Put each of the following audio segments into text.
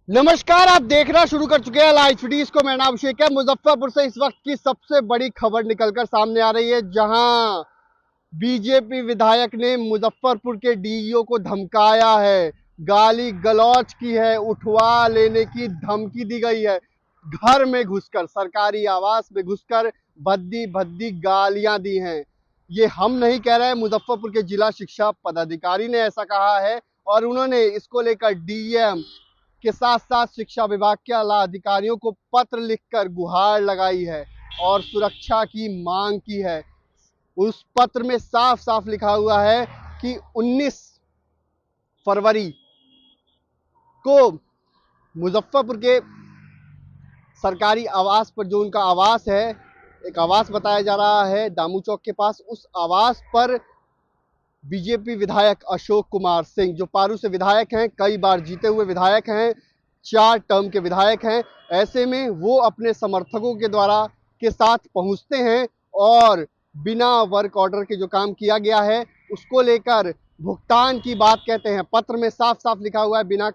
नमस्कार, आप देखना शुरू कर चुके हैं लाइव फीड। इसको मेरा नाम अभिषेक है। मुजफ्फरपुर से इस वक्त की सबसे बड़ी खबर निकलकर सामने आ रही है, जहां बीजेपी विधायक ने मुजफ्फरपुर के डीईओ को धमकाया है, गाली गलौज की है, उठवा लेने की धमकी दी गई है। घर में घुसकर, सरकारी आवास में घुसकर भद्दी भद्दी गालियां दी हैं। ये हम नहीं कह रहे हैं, मुजफ्फरपुर के जिला शिक्षा पदाधिकारी ने ऐसा कहा है और उन्होंने इसको लेकर डीएम के साथ साथ शिक्षा विभाग के आला अधिकारियों को पत्र लिखकर गुहार लगाई है और सुरक्षा की मांग की है। उस पत्र में साफ साफ लिखा हुआ है कि 19 फरवरी को मुजफ्फरपुर के सरकारी आवास पर, जो उनका आवास है, एक आवास बताया जा रहा है दामू चौक के पास, उस आवास पर बीजेपी विधायक अशोक कुमार सिंह, जो पारू से विधायक हैं, कई बार जीते हुए विधायक हैं, 4 टर्म के विधायक हैं, ऐसे में वो अपने समर्थकों के द्वारा के साथ पहुंचते हैं और बिना वर्क ऑर्डर के जो काम किया गया है उसको लेकर भुगतान की बात कहते हैं। पत्र में साफ साफ लिखा हुआ है बिना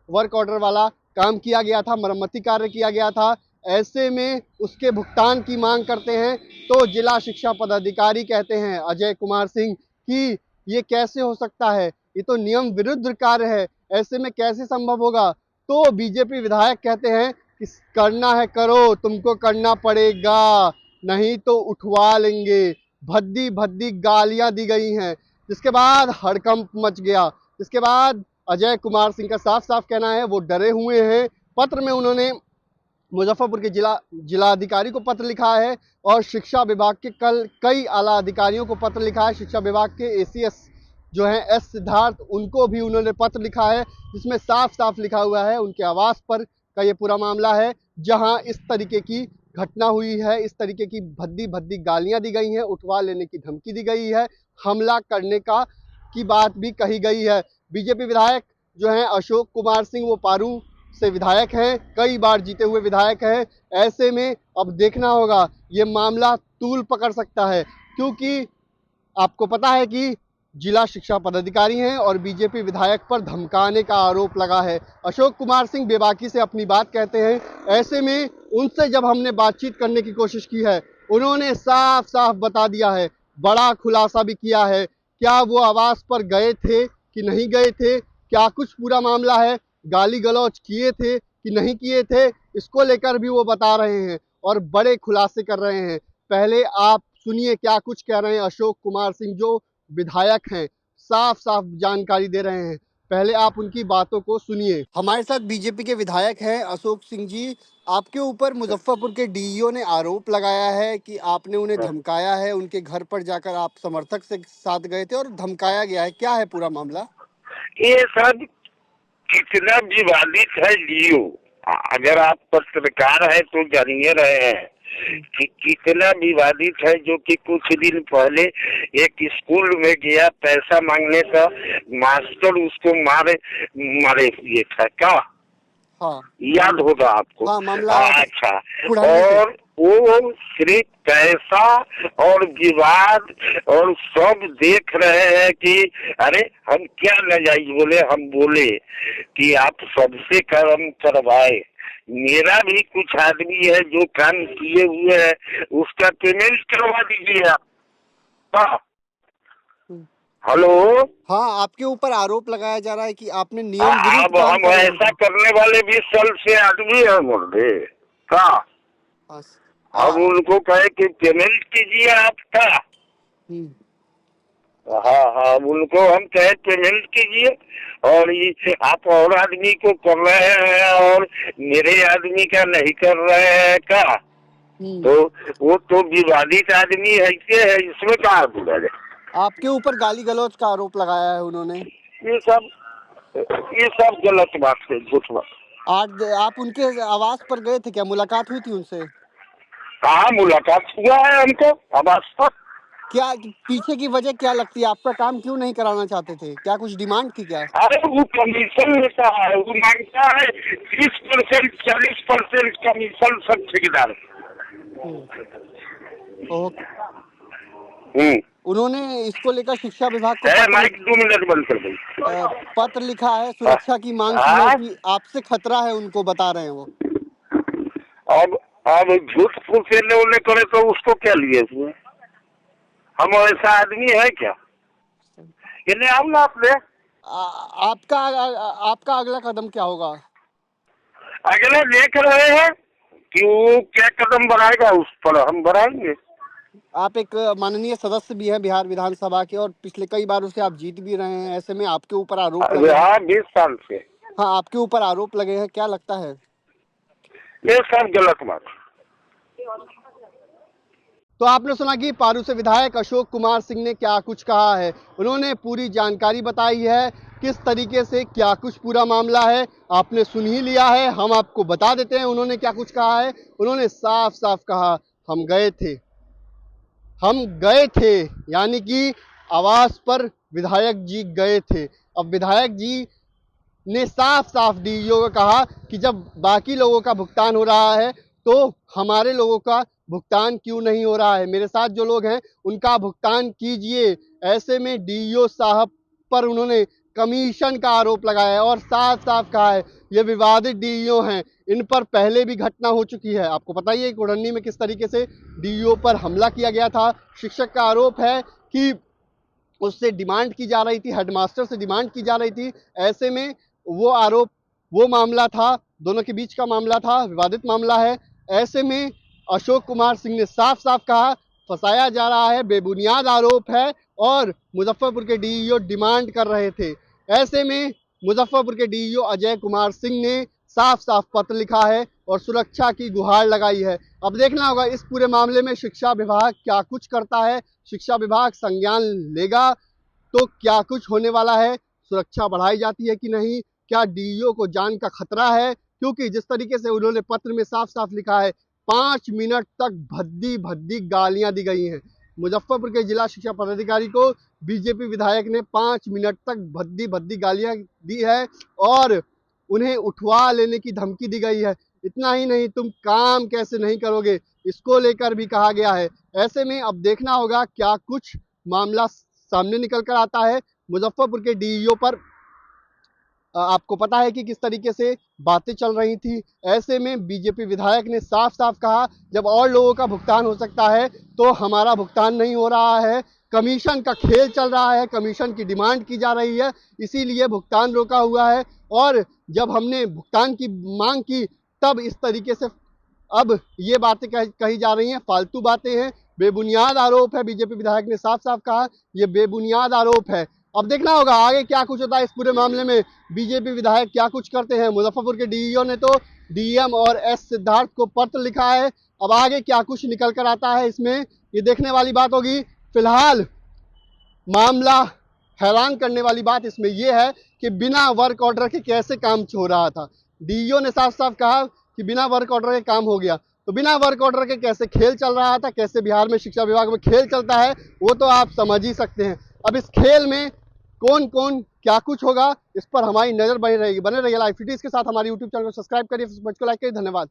वर्क ऑर्डर वाला काम किया गया था, मरम्मती कार्य किया गया था, ऐसे में उसके भुगतान की मांग करते हैं। तो जिला शिक्षा पदाधिकारी कहते हैं अजय कुमार सिंह कि ये कैसे हो सकता है, ये तो नियम विरुद्ध कार्य है, ऐसे में कैसे संभव होगा। तो बीजेपी विधायक कहते हैं कि करना है करो, तुमको करना पड़ेगा, नहीं तो उठवा लेंगे। भद्दी भद्दी गालियां दी गई हैं, जिसके बाद हड़कंप मच गया। जिसके बाद अजय कुमार सिंह का साफ साफ कहना है वो डरे हुए हैं। पत्र में उन्होंने मुजफ्फरपुर के जिलाधिकारी को पत्र लिखा है और शिक्षा विभाग के कई आला अधिकारियों को पत्र लिखा है। शिक्षा विभाग के एसीएस जो हैं एस सिद्धार्थ, उनको भी उन्होंने पत्र लिखा है, जिसमें साफ साफ लिखा हुआ है उनके आवास पर का ये पूरा मामला है, जहां इस तरीके की घटना हुई है, इस तरीके की भद्दी भद्दी गालियां दी गई हैं, उठवा लेने की धमकी दी गई है, हमला करने की बात भी कही गई है। बीजेपी विधायक जो हैं अशोक कुमार सिंह, वो पारू से विधायक हैं, कई बार जीते हुए विधायक हैं, ऐसे में अब देखना होगा ये मामला तूल पकड़ सकता है, क्योंकि आपको पता है कि जिला शिक्षा पदाधिकारी हैं और बीजेपी विधायक पर धमकाने का आरोप लगा है। अशोक कुमार सिंह बेबाकी से अपनी बात कहते हैं, ऐसे में उनसे जब हमने बातचीत करने की कोशिश की है, उन्होंने साफ साफ बता दिया है, बड़ा खुलासा भी किया है, क्या वो आवास पर गए थे कि नहीं गए थे, क्या कुछ पूरा मामला है, गाली गलौज किए थे कि नहीं किए थे, इसको लेकर भी वो बता रहे हैं और बड़े खुलासे कर रहे हैं। पहले आप सुनिए क्या कुछ कह रहे हैं अशोक कुमार सिंह, जो विधायक हैं, साफ साफ जानकारी दे रहे हैं। पहले आप उनकी बातों को सुनिए। हमारे साथ बीजेपी के विधायक हैं अशोक सिंह जी। आपके ऊपर मुजफ्फरपुर के डीईओ ने आरोप लगाया है कि आपने उन्हें धमकाया है, उनके घर पर जाकर आप समर्थक से साथ गए थे और धमकाया गया है, क्या है पूरा मामला? ये सब कितना विवादित है लियो। अगर आप पत्रकार है तो जानिए रहे हैं कि कितना विवादित है, जो कि कुछ दिन पहले एक स्कूल में गया पैसा मांगने का, मास्टर उसको मारे ये था क्या? हाँ, याद होगा आपको? हाँ, मामला अच्छा। और वो सिर्फ पैसा और विवाद और सब देख रहे हैं कि अरे हम क्या नाजायज बोले। हम बोले कि आप सबसे काम करवाए, मेरा भी कुछ आदमी है जो काम किए हुए है, उसका पेमेंट करवा दीजिए आप। हेलो, हाँ, आपके ऊपर आरोप लगाया जा रहा है कि आपने नियम विरुद्ध अब काम हम कर ऐसा करने वाले भी सल से आदमी है बोले का। अब उनको कहे कि पेमेंट कीजिए आपका। हाँ हाँ, उनको हम कहे पेमेंट कीजिए, और ये आप और आदमी को कर रहे हैं और मेरे आदमी का नहीं कर रहे हैं का। तो वो तो विवादित आदमी है, इसमें कहा बुरा है। आपके ऊपर गाली गलौज का आरोप लगाया है उन्होंने। ये सब गलत बात है, झूठ बात। आज आप उनके आवास पर गए थे क्या, मुलाकात हुई थी उनसे? कहाँ मुलाकात हुआ है हमको आवास पर? क्या पीछे की वजह क्या लगती है, आपका काम क्यों नहीं कराना चाहते थे, क्या कुछ डिमांड थी क्या? अरे वो कमीशन लेता है, वो मांगता है 30% 40% कमीशन सब ठेकेदार। उन्होंने इसको लेकर शिक्षा विभाग को माइक 2 मिनट बंद कर दो। पत्र लिखा है, सुरक्षा की मांग की है कि आपसे खतरा है, उनको बता रहे हैं वो। अब झूठ फूसेले उन्हें करे तो उसको क्या लिए इसमें? हम ऐसा आदमी है क्या? इन्हें हम ना अपने आपका अगला कदम क्या होगा? अगले देख रहे हैं कि वो क्या कदम बढ़ाएगा, उस पर हम बढ़ाएंगे। आप एक माननीय सदस्य भी हैं बिहार विधानसभा के और पिछले कई बारों से आप जीत भी रहे हैं, ऐसे में आपके ऊपर आरोप लगे हैं। हाँ, 20 साल से। हाँ, आपके ऊपर आरोप लगे हैं, क्या लगता है? ये सब गलत बात। तो आपने सुना कि पारू से विधायक अशोक कुमार सिंह ने क्या कुछ कहा है। उन्होंने पूरी जानकारी बताई है, किस तरीके से क्या कुछ पूरा मामला है आपने सुन ही लिया है। हम आपको बता देते हैं उन्होंने क्या कुछ कहा है। उन्होंने साफ साफ कहा, हम गए थे, यानी कि आवास पर विधायक जी गए थे। अब विधायक जी ने साफ साफ डीईओ को कहा कि जब बाकी लोगों का भुगतान हो रहा है तो हमारे लोगों का भुगतान क्यों नहीं हो रहा है, मेरे साथ जो लोग हैं उनका भुगतान कीजिए। ऐसे में डीईओ साहब पर उन्होंने कमीशन का आरोप लगाया है और साफ साफ कहा है ये विवादित डीईओ हैं, इन पर पहले भी घटना हो चुकी है। आपको पता ही है कोडन्नी में किस तरीके से डीईओ पर हमला किया गया था। शिक्षक का आरोप है कि उससे डिमांड की जा रही थी, हेडमास्टर से डिमांड की जा रही थी। ऐसे में वो मामला था, दोनों के बीच का मामला था, विवादित मामला है। ऐसे में अशोक कुमार सिंह ने साफ साफ कहा फंसाया जा रहा है, बेबुनियाद आरोप है और मुजफ्फरपुर के डीईओ डिमांड कर रहे थे। ऐसे में मुजफ्फरपुर के डीईओ अजय कुमार सिंह ने साफ साफ पत्र लिखा है और सुरक्षा की गुहार लगाई है। अब देखना होगा इस पूरे मामले में शिक्षा विभाग क्या कुछ करता है। शिक्षा विभाग संज्ञान लेगा तो क्या कुछ होने वाला है, सुरक्षा बढ़ाई जाती है कि नहीं, क्या डीईओ को जान का खतरा है, क्योंकि जिस तरीके से उन्होंने पत्र में साफ साफ लिखा है 5 मिनट तक भद्दी भद्दी गालियां दी गई हैं। मुजफ्फरपुर के जिला शिक्षा पदाधिकारी को बीजेपी विधायक ने 5 मिनट तक भद्दी भद्दी गालियां दी है और उन्हें उठवा लेने की धमकी दी गई है। इतना ही नहीं, तुम काम कैसे नहीं करोगे, इसको लेकर भी कहा गया है। ऐसे में अब देखना होगा क्या कुछ मामला सामने निकल कर आता है। मुजफ्फरपुर के डीईओ पर आपको पता है कि किस तरीके से बातें चल रही थी। ऐसे में बीजेपी विधायक ने साफ साफ कहा जब और लोगों का भुगतान हो सकता है तो हमारा भुगतान नहीं हो रहा है, कमीशन का खेल चल रहा है, कमीशन की डिमांड की जा रही है, इसीलिए भुगतान रोका हुआ है। और जब हमने भुगतान की मांग की तब इस तरीके से अब ये बातें कही जा रही हैं, फालतू बातें हैं, बेबुनियाद आरोप है। बीजेपी विधायक ने साफ साफ कहा ये बेबुनियाद आरोप है। अब देखना होगा आगे क्या कुछ होता है इस पूरे मामले में, बीजेपी विधायक क्या कुछ करते हैं। मुजफ्फरपुर के डीईओ ने तो डीएम और एस सिद्धार्थ को पत्र लिखा है, अब आगे क्या कुछ निकल कर आता है इसमें ये देखने वाली बात होगी। फिलहाल मामला हैरान करने वाली बात इसमें यह है कि बिना वर्क ऑर्डर के कैसे काम हो रहा था। डीईओ ने साफ साफ कहा कि बिना वर्क ऑर्डर के काम हो गया, तो बिना वर्क ऑर्डर के कैसे खेल चल रहा था, कैसे बिहार में शिक्षा विभाग में खेल चलता है वो तो आप समझ ही सकते हैं। अब इस खेल में कौन कौन क्या कुछ होगा इस पर हमारी नजर बनी रहेगी। बने रहिए लाइव सिटीज के साथ, हमारी यूट्यूब चैनल को सब्सक्राइब करिए, फेसबुक को लाइक करिए। धन्यवाद।